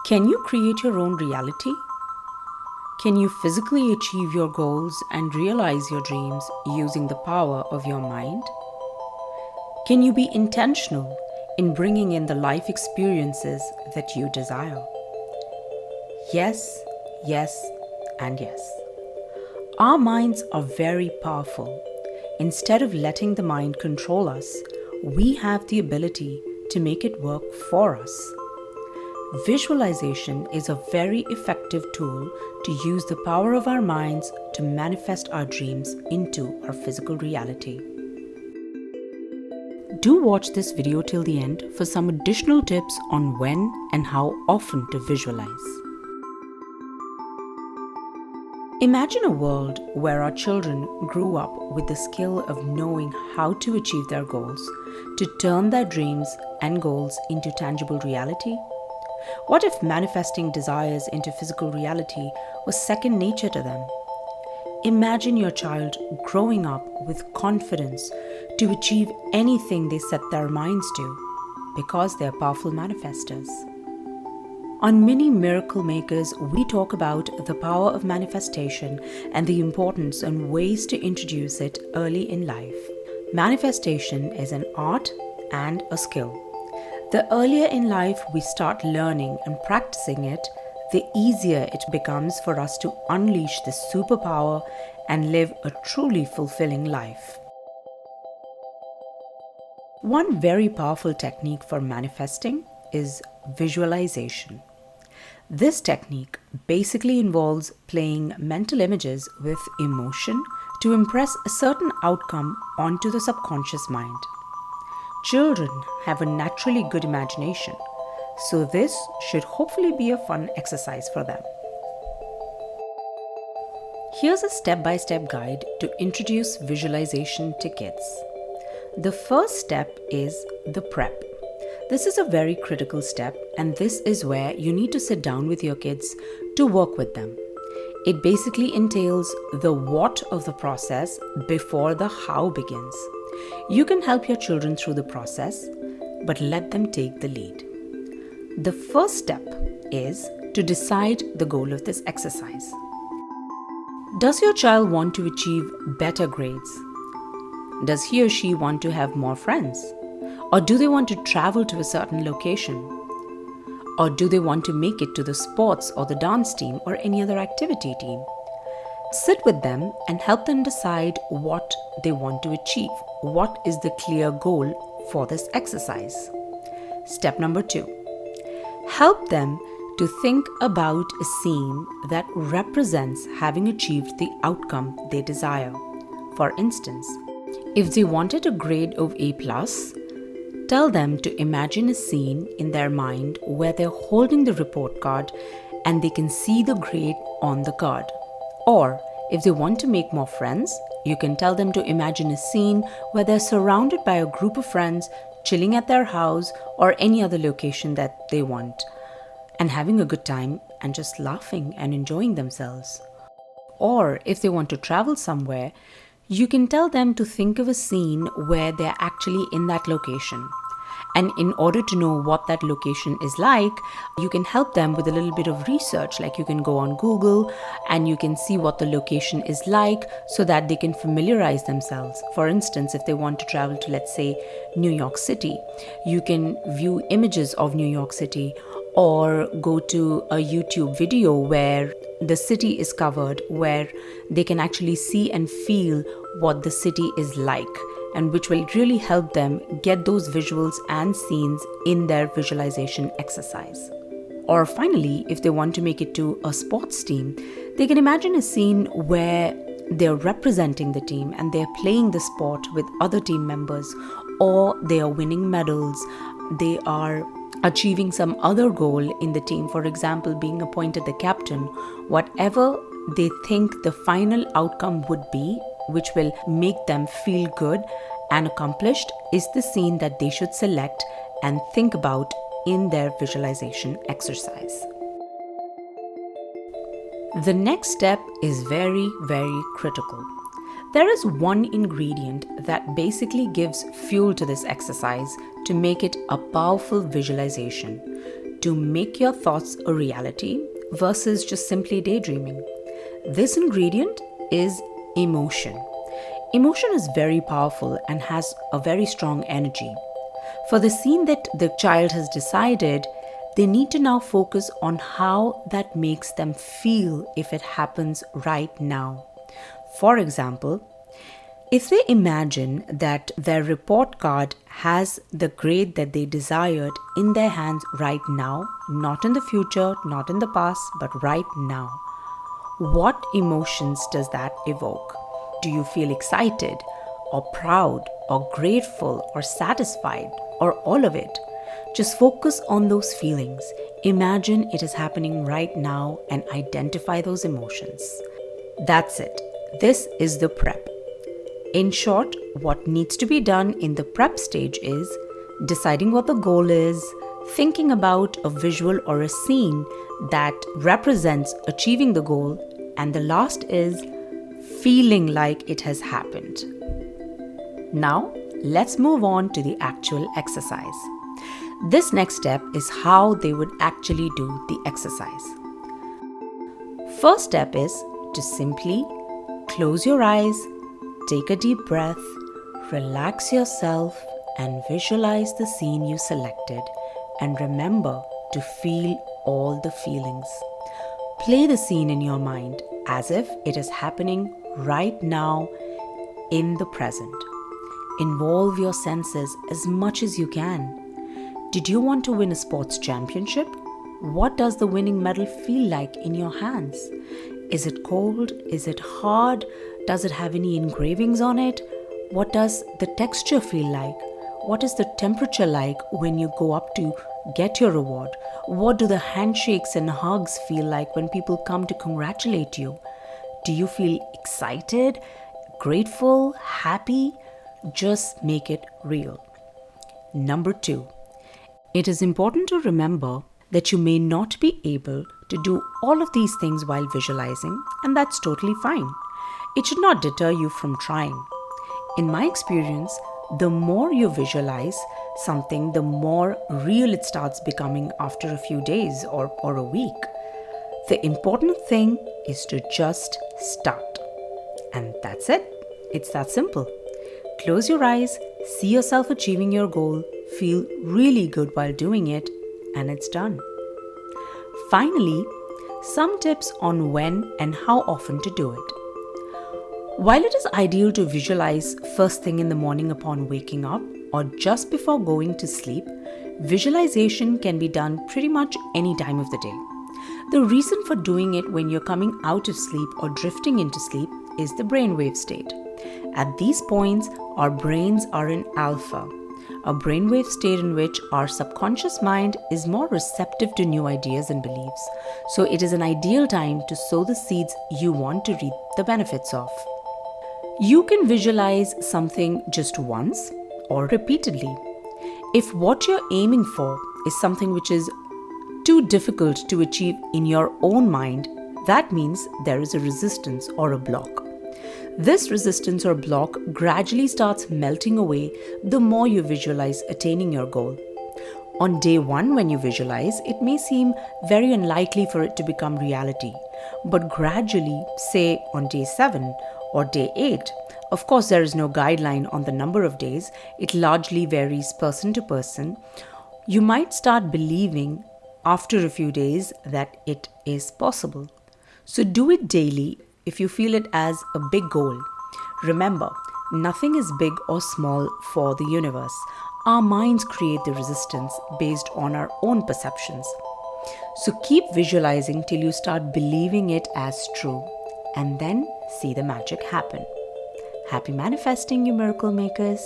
Can you create your own reality? Can you physically achieve your goals and realize your dreams using the power of your mind? Can you be intentional in bringing in the life experiences that you desire? Yes, yes, and yes. Our minds are very powerful. Instead of letting the mind control us, we have the ability to make it work for us. Visualization is a very effective tool to use the power of our minds to manifest our dreams into our physical reality. Do watch this video till the end for some additional tips on when and how often to visualize. Imagine a world where our children grew up with the skill of knowing how to achieve their goals, to turn their dreams and goals into tangible reality. What if manifesting desires into physical reality was second nature to them? Imagine your child growing up with confidence to achieve anything they set their minds to because they are powerful manifestors. On Mini Miracle Makers, we talk about the power of manifestation and the importance and ways to introduce it early in life. Manifestation is an art and a skill. The earlier in life we start learning and practicing it, the easier it becomes for us to unleash this superpower and live a truly fulfilling life. One very powerful technique for manifesting is visualization. This technique basically involves playing mental images with emotion to impress a certain outcome onto the subconscious mind. Children have a naturally good imagination, so this should hopefully be a fun exercise for them. Here's a step-by-step guide to introduce visualization to kids. The first step is the prep. This is a very critical step, and this is where you need to sit down with your kids to work with them. It basically entails the what of the process before the how begins. You can help your children through the process, but let them take the lead. The first step is to decide the goal of this exercise. Does your child want to achieve better grades? Does he or she want to have more friends? Or do they want to travel to a certain location? Or do they want to make it to the sports or the dance team or any other activity team? Sit with them and help them decide what they want to achieve. What is the clear goal for this exercise? Step number 2. Help them to think about a scene that represents having achieved the outcome they desire. For instance, if they wanted a grade of A+, tell them to imagine a scene in their mind where they're holding the report card and they can see the grade on the card. Or if they want to make more friends, you can tell them to imagine a scene where they're surrounded by a group of friends chilling at their house or any other location that they want and having a good time and just laughing and enjoying themselves. Or if they want to travel somewhere, you can tell them to think of a scene where they're actually in that location. And in order to know what that location is like, you can help them with a little bit of research. Like you can go on Google and you can see what the location is like so that they can familiarize themselves. For instance, if they want to travel to, let's say, New York City, you can view images of New York City or go to a YouTube video where the city is covered, where they can actually see and feel what the city is like, and which will really help them get those visuals and scenes in their visualization exercise. Or finally, if they want to make it to a sports team, they can imagine a scene where they're representing the team and they're playing the sport with other team members, or they are winning medals, they are achieving some other goal in the team, for example, being appointed the captain. Whatever they think the final outcome would be, which will make them feel good and accomplished, is the scene that they should select and think about in their visualization exercise. The next step is very, very critical. There is one ingredient that basically gives fuel to this exercise to make it a powerful visualization. to make your thoughts a reality versus just simply daydreaming. This ingredient is emotion. Emotion is very powerful and has a very strong energy. For the scene that the child has decided, they need to now focus on how that makes them feel if it happens right now. For example, if they imagine that their report card has the grade that they desired in their hands right now, not in the future, not in the past, but right now, what emotions does that evoke? Do you feel excited or proud or grateful or satisfied or all of it? Just focus on those feelings. Imagine it is happening right now and identify those emotions. That's it. This is the prep. In short, what needs to be done in the prep stage is deciding what the goal is, thinking about a visual or a scene that represents achieving the goal, and the last is feeling like it has happened. Now, let's move on to the actual exercise. This next step is how they would actually do the exercise. First step is to simply close your eyes, take a deep breath, relax yourself, and visualize the scene you selected, and remember to feel all the feelings. Play the scene in your mind as if it is happening right now in the present. Involve your senses as much as you can. Did you want to win a sports championship? What does the winning medal feel like in your hands? Is it cold? Is it hard? Does it have any engravings on it? What does the texture feel like? What is the temperature like when you go up to get your reward? What do the handshakes and hugs feel like when people come to congratulate you? Do you feel excited, grateful, happy? Just make it real. Number 2, it is important to remember that you may not be able to do all of these things while visualizing, and that's totally fine. It should not deter you from trying. In my experience, the more you visualize something, the more real it starts becoming after a few days or a week. The important thing is to just start. And that's it. It's that simple. Close your eyes, see yourself achieving your goal, feel really good while doing it, and it's done. Finally, some tips on when and how often to do it. While it is ideal to visualize first thing in the morning upon waking up or just before going to sleep, visualization can be done pretty much any time of the day. The reason for doing it when you're coming out of sleep or drifting into sleep is the brainwave state. At these points, our brains are in alpha, a brainwave state in which our subconscious mind is more receptive to new ideas and beliefs. So it is an ideal time to sow the seeds you want to reap the benefits of. You can visualize something just once or repeatedly. If what you're aiming for is something which is too difficult to achieve in your own mind, that means there is a resistance or a block. This resistance or block gradually starts melting away the more you visualize attaining your goal. On day 1, when you visualize, it may seem very unlikely for it to become reality. But gradually, say on day 7 or day 8, of course there is no guideline on the number of days, it largely varies person to person, you might start believing after a few days that it is possible. So do it daily if you feel it as a big goal. Remember, nothing is big or small for the universe. Our minds create the resistance based on our own perceptions. So keep visualizing till you start believing it as true, and then see the magic happen. Happy manifesting, you miracle makers!